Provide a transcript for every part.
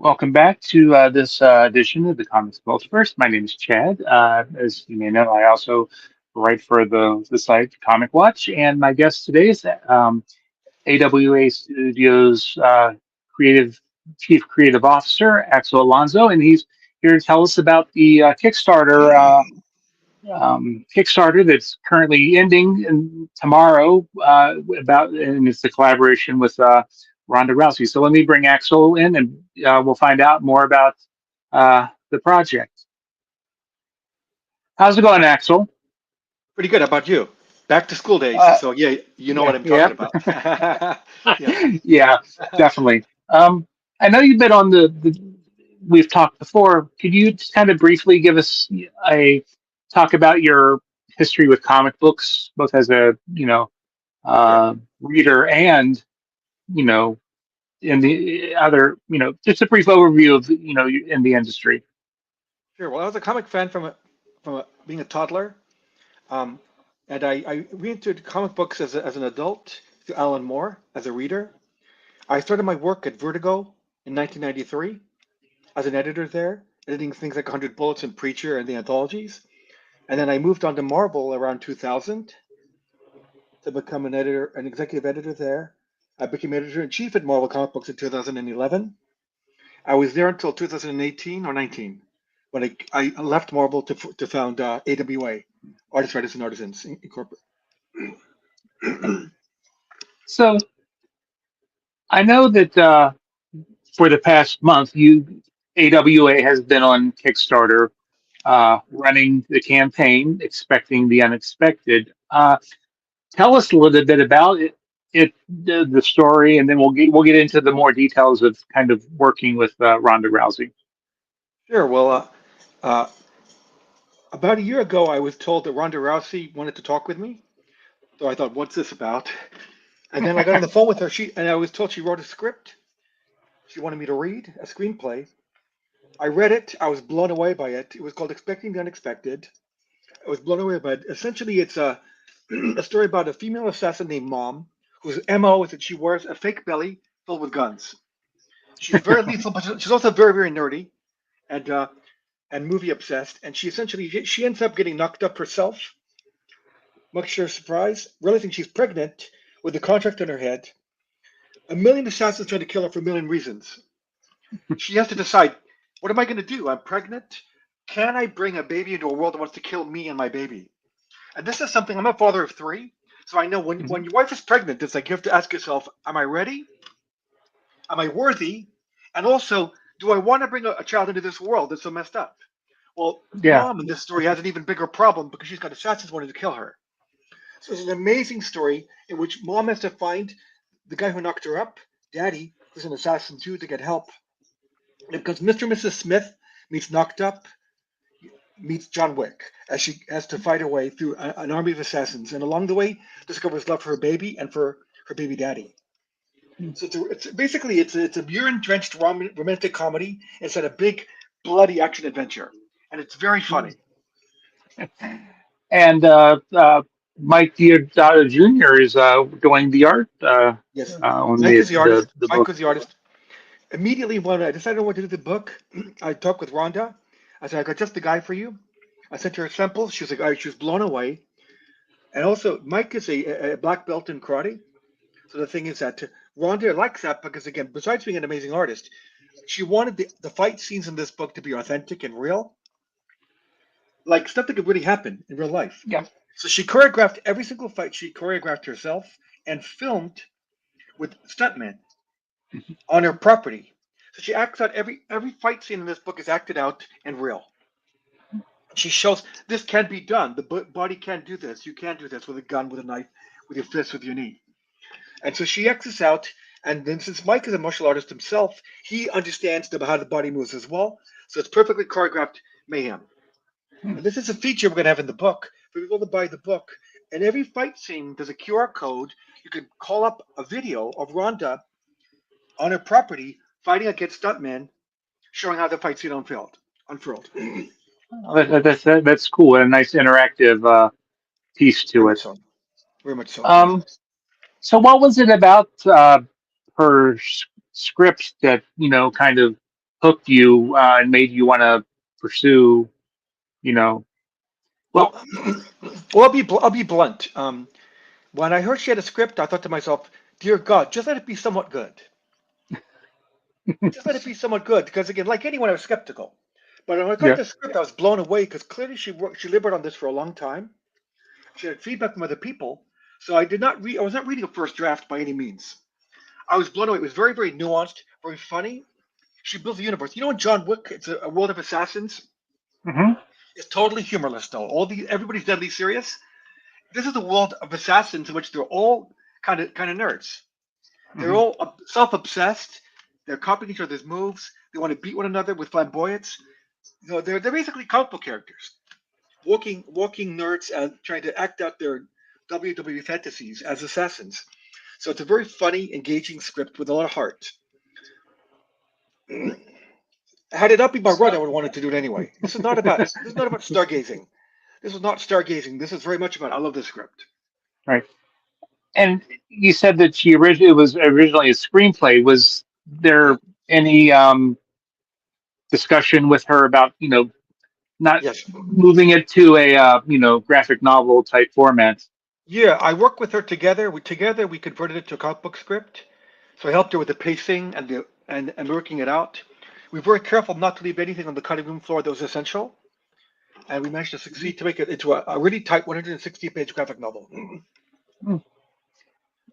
Welcome back to this edition of the Comics Multiverse. My name is Chad. As you may know, I also write for the site Comic Watch, and my guest today is AWA Studios creative chief creative officer Axel Alonso, and he's here to tell us about the Kickstarter that's currently ending tomorrow. And it's a collaboration with Ronda Rousey. So let me bring Axel in, and we'll find out more about the project. How's it going, Axel? Pretty good. How about you? Back to school days. Uh, So yeah, you know yeah, what I'm yeah, talking about. Yeah. yeah, definitely. I know you've been on we've talked before. Could you just kind of briefly give us a talk about your history with comic books, both as a Sure. reader and you know in the other just a brief overview of in the industry. Sure. Well, I was a comic fan being a toddler, um, and I reentered comic books as an adult through Alan Moore as a reader. I started my work at Vertigo in 1993 as an editor there, editing things like 100 Bullets and Preacher and the anthologies. And then I moved on to Marvel around 2000 to become an executive editor there. I became editor in chief at Marvel Comic Books in 2011. I was there until 2018 or 19 when I left Marvel to found AWA, Artists, Writers, and Artisans Incorporated. So I know that for the past month, AWA has been on Kickstarter, running the campaign, expecting the unexpected. Tell us a little bit about the story, and then we'll get into the more details of kind of working with Ronda Rousey. Sure. Well, uh, about a year ago, I was told that Ronda Rousey wanted to talk with me. So I thought, what's this about? And then I got on the phone with her. I was told she wrote a script. She wanted me to read a screenplay. I read it. I was blown away by it. It was called Expecting the Unexpected. I was blown away by it. Essentially, it's a a story about a female assassin named Mom, whose MO is that she wears a fake belly filled with guns. She's very lethal, but she's also very, very nerdy and and movie obsessed. And she ends up getting knocked up herself, much to her surprise, realizing she's pregnant with a contract on her head. A million assassins trying to kill her for a million reasons. She has to decide, what am I going to do? I'm pregnant. Can I bring a baby into a world that wants to kill me and my baby? And this is something, I'm a father of three, so I know when your wife is pregnant, it's like you have to ask yourself, am I ready? Am I worthy? And also, do I want to bring a child into this world that's so messed up? Well, Yeah. Mom in this story has an even bigger problem because she's got assassins wanting to kill her. So it's an amazing story in which Mom has to find the guy who knocked her up, Daddy, who's an assassin too, to get help. And because Mr. and Mrs. Smith meets Knocked Up, meets John Wick as she has to fight her way through an army of assassins, and along the way discovers love for her baby and for her baby daddy. So it's a urine-drenched romantic comedy. It's a big bloody action adventure, and it's very funny. And Mike Deodato Jr. is doing the art Yes, on Mike is the artist. the Mike book. was the artist. Immediately when I decided what to do with the book, I talked with Rhonda. I said, I got just the guy for you. I sent her a sample. She was like, she was blown away. And also, Mike is a black belt in karate. So the thing is that Rhonda likes that because, again, besides being an amazing artist, she wanted the fight scenes in this book to be authentic and real, like stuff that could really happen in real life. Yeah. So she choreographed every single fight. She choreographed herself and filmed with stuntmen on her property. So she acts out every fight scene in this book is acted out and real. She shows this can be done. The body can do this. You can do this with a gun, with a knife, with your fist, with your knee. And so she acts this out. And then since Mike is a martial artist himself, he understands how the body moves as well. So it's perfectly choreographed mayhem. And this is a feature we're going to have in the book for people to buy the book. And every fight scene, there's a QR code. You can call up a video of Rhonda on her property fighting against stuntmen, showing how the fight scene unfurled. That's cool, and a nice interactive piece Very to much it. so. Very much so. Um, so, what was it about her script that kind of hooked you and made you want to pursue, you know, Well, well, well, I'll be blunt. When I heard she had a script, I thought to myself, "Dear God, just let it be somewhat good. Just let it be somewhat good." Because again, like anyone, I was skeptical. But when I got yeah. the script, I was blown away because clearly she labored on this for a long time. She had feedback from other people, so I did not read. I was not reading a first draft by any means. I was blown away. It was very, very nuanced, very funny. She built a universe. You know, in John Wick, it's a world of assassins. Hmm. It's totally humorless, though. Everybody's deadly serious. This is a world of assassins in which they're all kind of nerds. They're Hmm. all self-obsessed. They're copying each other's moves. They want to beat one another with flamboyance. You know, they're basically comic book characters, walking nerds and trying to act out their WWE fantasies as assassins. So it's a very funny, engaging script with a lot of heart. Had it not been my run, I So, would have wanted to do it anyway. This is not about stargazing. This is not stargazing. This is very much about I love this script. right. And you said that it was originally a screenplay. Was there any discussion with her about, not Yes. moving it to a, graphic novel type format? Yeah, I worked with her together. Together we converted it to a comic book script. So I helped her with the pacing and working it out. We were very careful not to leave anything on the cutting room floor that was essential, and we managed to succeed to make it into a really tight 160-page graphic novel. Hmm.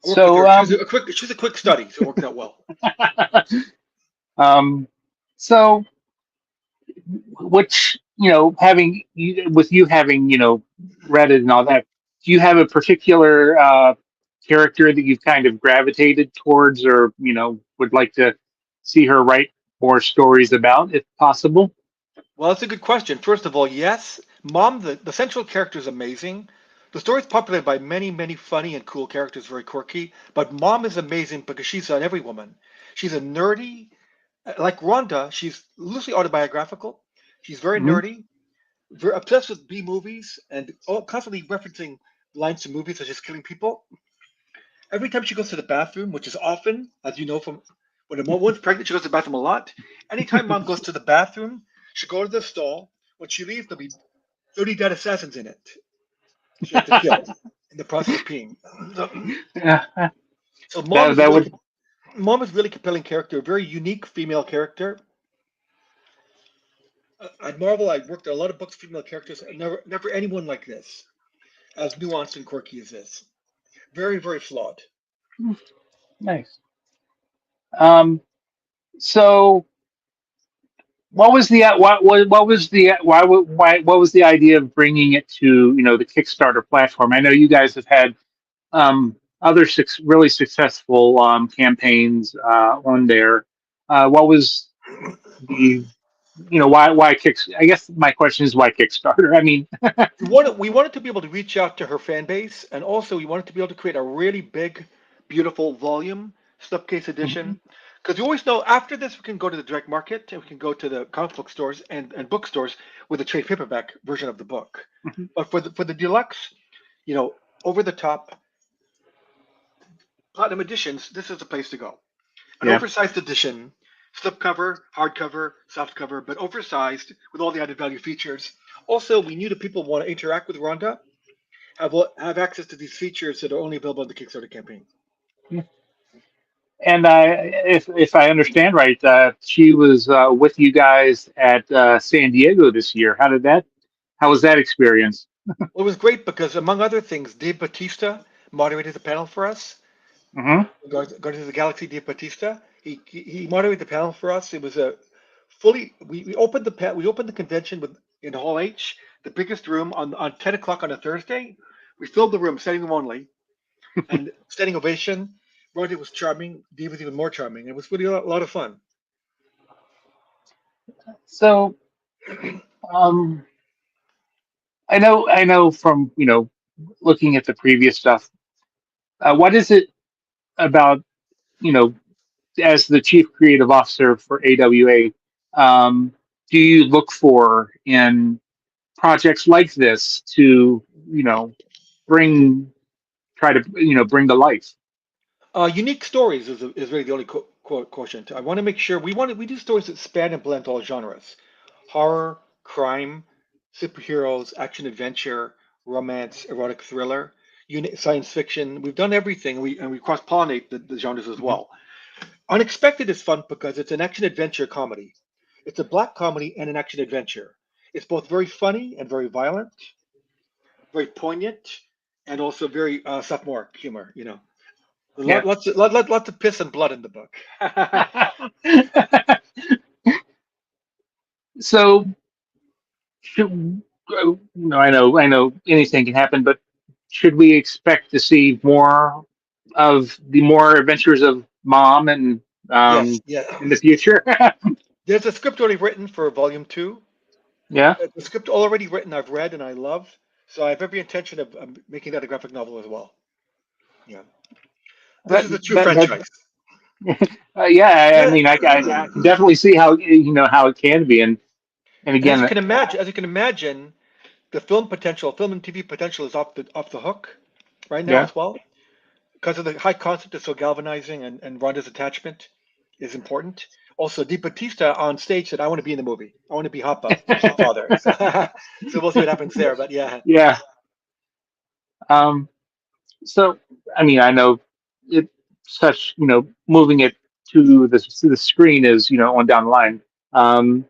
I worked with So, her. She was a quick study, so it worked out well. um, so which, with you having, read it and all that, do you have a particular character that you've kind of gravitated towards, or, would like to see her write more stories about, if possible? Well, that's a good question. First of all, yes, Mom, the central character is amazing. The story is populated by many, many funny and cool characters, very quirky. But Mom is amazing because she's an every woman. She's a nerdy, like Rhonda. She's loosely autobiographical. She's very Hmm. nerdy, very obsessed with B movies, and constantly referencing lines from movies such as killing people. Every time she goes to the bathroom, which is often, as you know from when a woman's pregnant, she goes to the bathroom a lot. Anytime Mom goes to the bathroom, she'll go to the stall. When she leaves, there'll be 30 dead assassins in it. She has to kill in the process of peeing. So, Yeah, so that would. Mom is really compelling character, a very unique female character. At Marvel, I worked on a lot of books, female characters, and never anyone like this, as nuanced and quirky as this. Very, very flawed. Nice. So what was the what was the idea of bringing it to, the Kickstarter platform? I know you guys have had other really successful campaigns on there. What was the, why Kicks? I guess my question is, why Kickstarter? I mean, We wanted to be able to reach out to her fan base, and also we wanted to be able to create a really big, beautiful volume, slipcase edition. mhm, Because we always know after this, we can go to the direct market and we can go to the comic book stores and bookstores with a trade paperback version of the book. mhm, But for the deluxe, you know, over the top platinum editions, this is the place to go. An yeah, oversized edition, slipcover, hardcover, softcover, but oversized with all the added value features. Also, we knew that people want to interact with Rhonda, have access to these features that are only available in the Kickstarter campaign. yeah. And if I understand right, she was with you guys at San Diego this year. How was that experience? Well, it was great because, among other things, Dave Batista moderated the panel for us. Hmm. Guardians of the Galaxy, Dave Batista. He moderated the panel for us. It was a fully. We opened we opened the convention in Hall H, the biggest room on 10 o'clock on a Thursday. We filled the room, standing room only, and standing ovation. Roddy was charming. Dave was even more charming. It was really a lot of fun. So, um, I know from, looking at the previous stuff. What is it about, you know, as the chief creative officer for AWA, do you look for in projects like this to, you know, bring, try to, bring to life? Unique stories is really the only. quotient. I want to make sure we do stories that span and blend all genres: horror, crime, superheroes, action adventure, romance, erotic thriller, science fiction. We've done everything. We cross pollinate the genres as Mhm. well. Unexpected is fun because it's an action adventure comedy. It's a black comedy and an action adventure. It's both very funny and very violent, very poignant, and also very sophomore humor. Yeah. Lots of piss and blood in the book. So, I know anything can happen, but should we expect to see more adventures of Mom and Yes, um, yeah. in the future? There's a script already written for volume two. Yeah. The script already written, I've read and I love. So I have every intention of making that a graphic novel as well. Yeah, this That is a true that that franchise. yeah. I Yeah, mean, I can definitely see how it can be, and and again, as you can imagine, the film and TV potential is off the hook right now yeah. as well, because of the high concept is so galvanizing, and Rhonda's attachment is important. Also, Di Battista on stage said, "I want to be in the movie. I want to be Hoppa, the father." So we'll see what happens there. But yeah, Yeah. Um, so, I mean, I know it such, moving it to the screen is, on down the line. Um,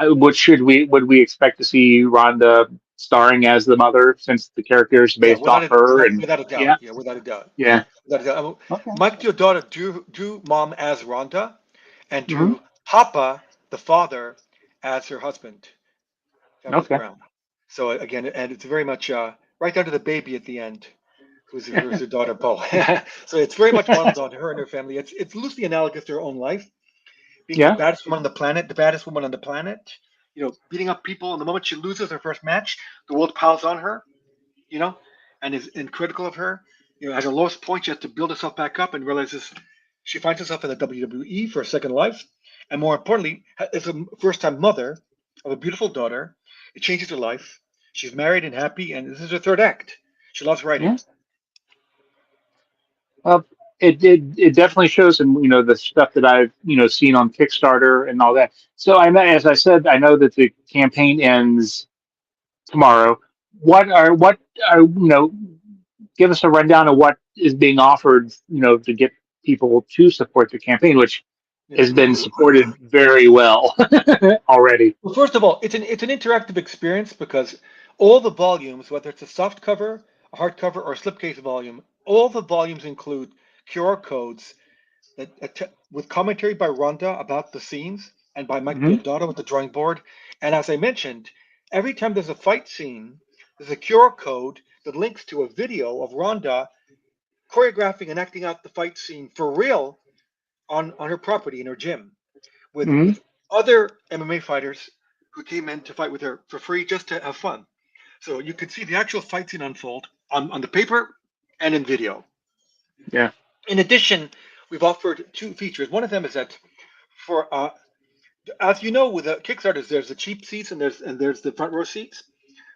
would we expect to see Rhonda starring as the mother since the character is yeah, based off her? And without a doubt. yeah, Yeah, without a doubt. yeah. Without a doubt. Okay. Mike Deodato drew mom as Rhonda, and Hmm. drew Papa, the father, as her husband, Travis Okay. Brown. So again, and it's very much right down to the baby at the end, who's her daughter Bo. So it's very much modeled on her and her family. It's loosely analogous to her own life, being the Yeah. baddest woman on the planet, the baddest woman on the planet. Beating up people. And the moment she loses her first match, the world piles on her. You know, and is critical of her. At her lowest point, she has to build herself back up and realizes she finds herself in the WWE for a second life, and more importantly, is a first-time mother of a beautiful daughter. It changes her life. She's married and happy, and this is her third act. She loves writing. Yeah. Well, it definitely shows in the stuff that I've seen on Kickstarter and all that. So I know, as I said, I know that the campaign ends tomorrow. What are give us a rundown of what is being offered, to get people to support the campaign, which Yeah. has been supported very well already. Well, first of all, it's an interactive experience because all the volumes, whether it's a soft cover, a hardcover, or a slipcase volume, all the volumes include QR codes with commentary by Rhonda about the scenes and by Mike Hmm. Deodato with the drawing board. And as I mentioned, every time there's a fight scene, there's a QR code that links to a video of Rhonda choreographing and acting out the fight scene for real on her property in her gym with Hmm. other MMA fighters who came in to fight with her for free just to have fun. So you could see the actual fight scene unfold on the paper and in video. Yeah. In addition, we've offered two features. One of them is that for as you know, with the Kickstarters, there's the cheap seats and there's the front row seats.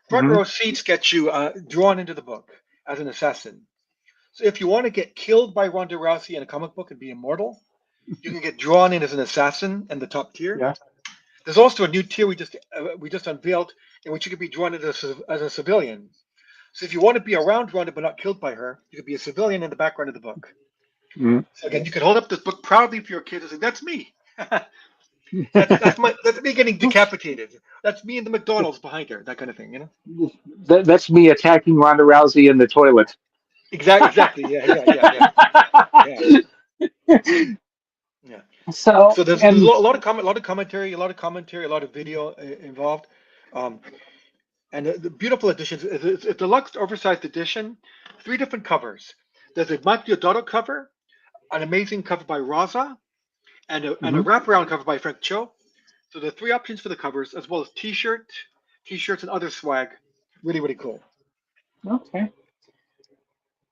Front Hmm. row seats get you drawn into the book as an assassin. So if you want to get killed by Ronda Rousey in a comic book and be immortal, you can get drawn in as an assassin in the top tier. Yeah. There's also a new tier we just unveiled in which you could be drawn in as a civilian. So if you want to be around Ronda but not killed by her, you could be a civilian in the background of the book. Hmm. So again, you could hold up this book proudly for your kids and say, "That's me." That's me getting decapitated. That's me in the McDonald's behind her. That kind of thing. That's me attacking Ronda Rousey in the toilet. Exactly. Yeah. Yeah. Yeah. Yeah. Yeah. Yeah. So, So there's a and lot of commentary, a lot of video involved. Um, and the beautiful editions. It's a deluxe, oversized edition. Three different covers. There's a Mike Deodato cover, an amazing cover by Raza, and a mhm, wraparound cover by Frank Cho. So the three options for the covers, as well as t-shirts, and other swag. Really, really cool. okay.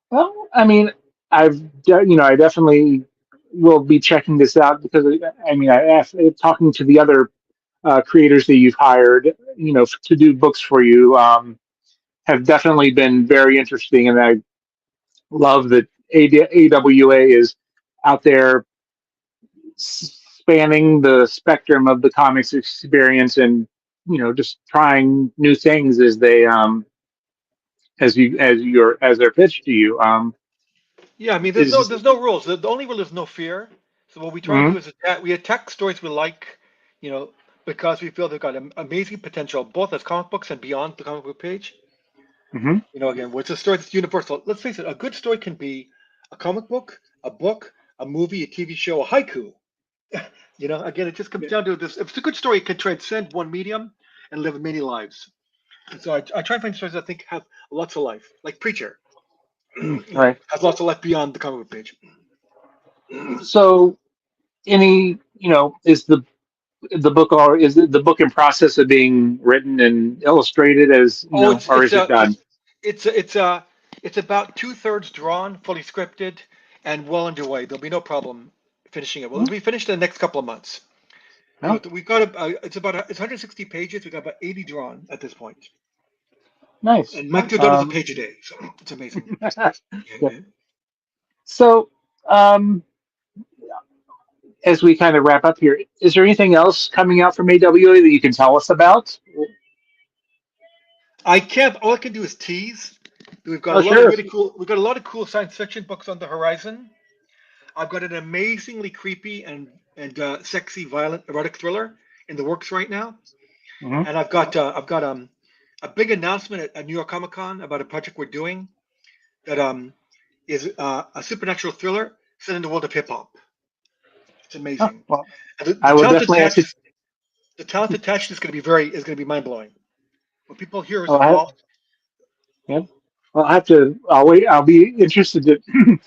Well, I mean, I definitely will be checking this out because I mean, talking to the other creators that you've hired, to do books for you, have definitely been very interesting, and I love that AWA is out there, spanning the spectrum of the comics experience, and just trying new things as they as they're pitched to you. Yeah, I mean, Is there's no rules. The only rule is no fear. So what we try and do Mhm, is we attack stories we like, you know, because we feel they've got amazing potential, both as comic books and beyond the comic book page. mhm. Again, which is a story that's universal. Let's face it, a good story can be a comic book, a movie, a TV show, a haiku. Again, it just comes down to this. If it's a good story, it can transcend one medium and live many lives. And so I try and find stories that I think have lots of life, like Preacher, Right. has lots of life beyond the comic book page. So, is the book, or is the book in process of being written and illustrated, as Oh, or is it done? it's it's uh it's about 2/3 drawn, fully scripted, and well underway. There'll be no problem finishing it. Well, Hmm? it'll be finished in the next couple of months. No, We've got it's 160 pages. We've got about 80 drawn at this point. nice. And Mike Deodato a Um, page a day, so it's amazing. Yeah, yeah. yeah. So, um, as we kind of wrap up here, is there anything else coming out from AWA that you can tell us about? I can't. All I can do is tease. We've got a Oh, lot of sure. really cool. We've got a lot of cool science fiction books on the horizon. I've got an amazingly creepy and sexy, violent, erotic thriller in the works right now. Hmm. And I've got a big announcement at New York Comic Con about a project we're doing that is a supernatural thriller set in the world of hip hop. It's Oh, amazing. well, And I will definitely have to. the talent attached is going to be mind blowing. When people hear who's Oh, I, involved, yeah. Well, I have to. I'll wait. I'll be interested to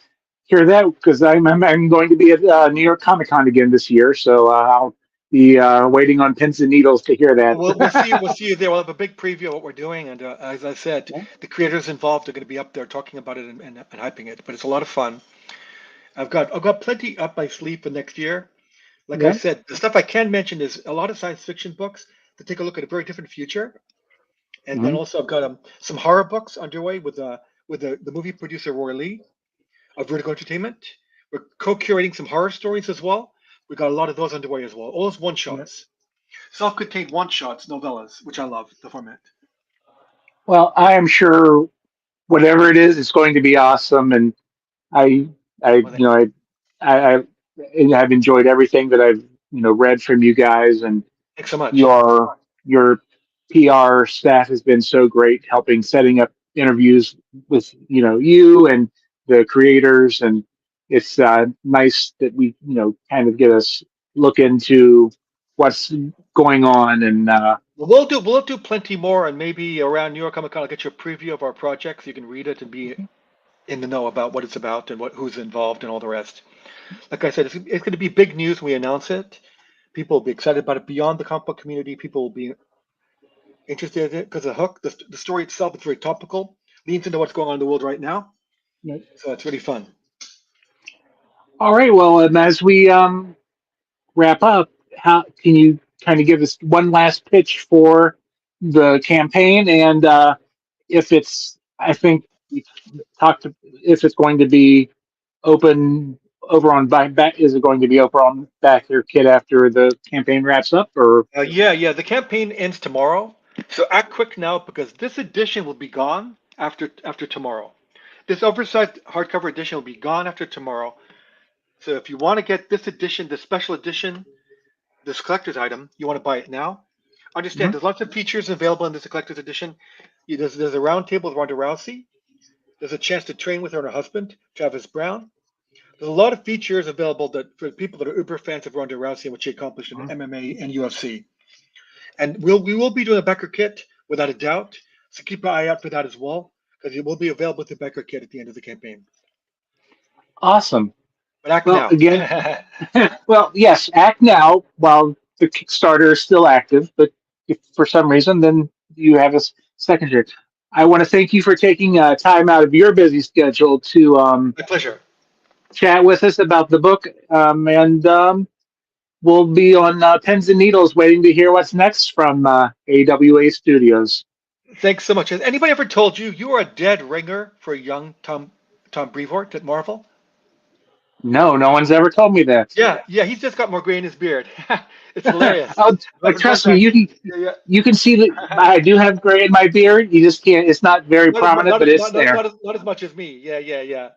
hear that, because I'm going to be at New York Comic Con again this year, so I'll be waiting on pins and needles to hear that. we'll see you there. We'll have a big preview of what we're doing, and as I said, Yeah. the creators involved are going to be up there talking about it and hyping it. But it's a lot of fun. I've got plenty up my sleeve for next year. Like I Yeah. said, the stuff I can mention is a lot of science fiction books to take a look at a very different future. And then Hmm. also I've got some horror books underway with the movie producer Roy Lee of Vertigo Entertainment. We're co-curating some horror stories as well. We've got a lot of those underway as well. All those one Yeah. shots, self-contained one shots, novellas, which I love the format. Well, I am sure whatever it is, it's going to be awesome, and I, I, Well, I, I've enjoyed everything that I've read from you guys, and thanks so much. your PR staff has been so great, helping setting up interviews with you and the creators, and it's nice that we kind of get us look into what's going on, and Well, we'll do plenty more, and maybe around New York Comic Con, I'll get you a preview of our project so you can read it and be in the know about what it's about and who's involved and all the rest. Like I said, it's going to be big news when we announce it. People will be excited about it beyond the comic book community. People will be interested in it because the story itself is very topical, leans into what's going on in the world right now. So it's really fun. all right. Well, as we wrap up, how can you kind of give us one last pitch for the campaign, and if it's, I think we talked, if it's going to be open over on back, is it going to be over on Back Your Kid after the campaign wraps up, or? Yeah. The campaign ends tomorrow, so act quick now because this edition will be gone after tomorrow. This oversized hardcover edition will be gone after tomorrow. So if you want to get this edition, this special edition, this collector's item, you want to buy it now. Understand, Mhm. there's lots of features available in this collector's edition. There's a round table with Ronda Rousey. There's a chance to train with her and her husband, Travis Brown. There's a lot of features available that for people that are uber fans of Ronda Rousey and what she accomplished in MMA and UFC. And we will be doing a Becker kit without a doubt. So keep an eye out for that as well, because it will be available with the Becker kit at the end of the campaign. Awesome. But act Well, now. again, well, yes, act now while the Kickstarter is still active, but if for some reason, then you have a second year. I want to thank you for taking time out of your busy schedule to My pleasure. chat with us about the book, and we'll be on pins and needles waiting to hear what's next from AWA Studios. Thanks so much. Has anybody ever told you you are a dead ringer for a young Tom Brevoort at Marvel? No, no one's ever told me that. Yeah, yeah, he's just got more gray in his beard. It's hilarious. Oh, I've been going trust me, back. Yeah, you can see that yeah. I do have gray in my beard. You just can't. It's not very Not as much, prominent, but it's there. not as much as me. Yeah, yeah, yeah.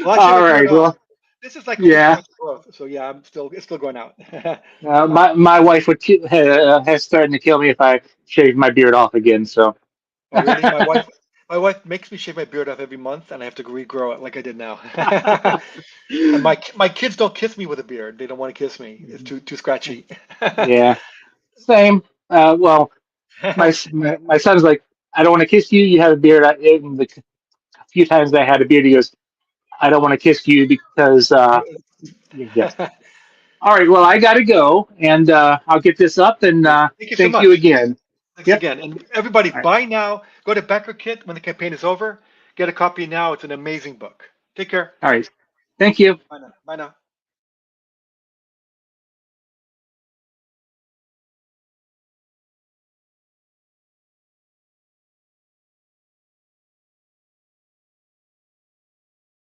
Well, I shave All my beard right. off. Well, This is like a week yeah. worth of growth. So yeah, it's still going out. My wife has threatened to kill me if I shave my beard off again. So. Oh, really? My wife makes me shave my beard off every month, and I have to regrow it like I did now. And my kids don't kiss me with a beard. They don't want to kiss me. It's too scratchy. Yeah. Same. Well, my son's like, I don't want to kiss you. You have a beard. And the few times I had a beard, he goes, I don't want to kiss you because yeah. All right. Well, I got to go, and I'll get this up. And Thank you so thank you much. again. Thanks Yep. again. And everybody, All right. buy now. Go to Becker Kit when the campaign is over. Get a copy now. It's an amazing book. Take care. All right. Thank you. Bye now. Bye now.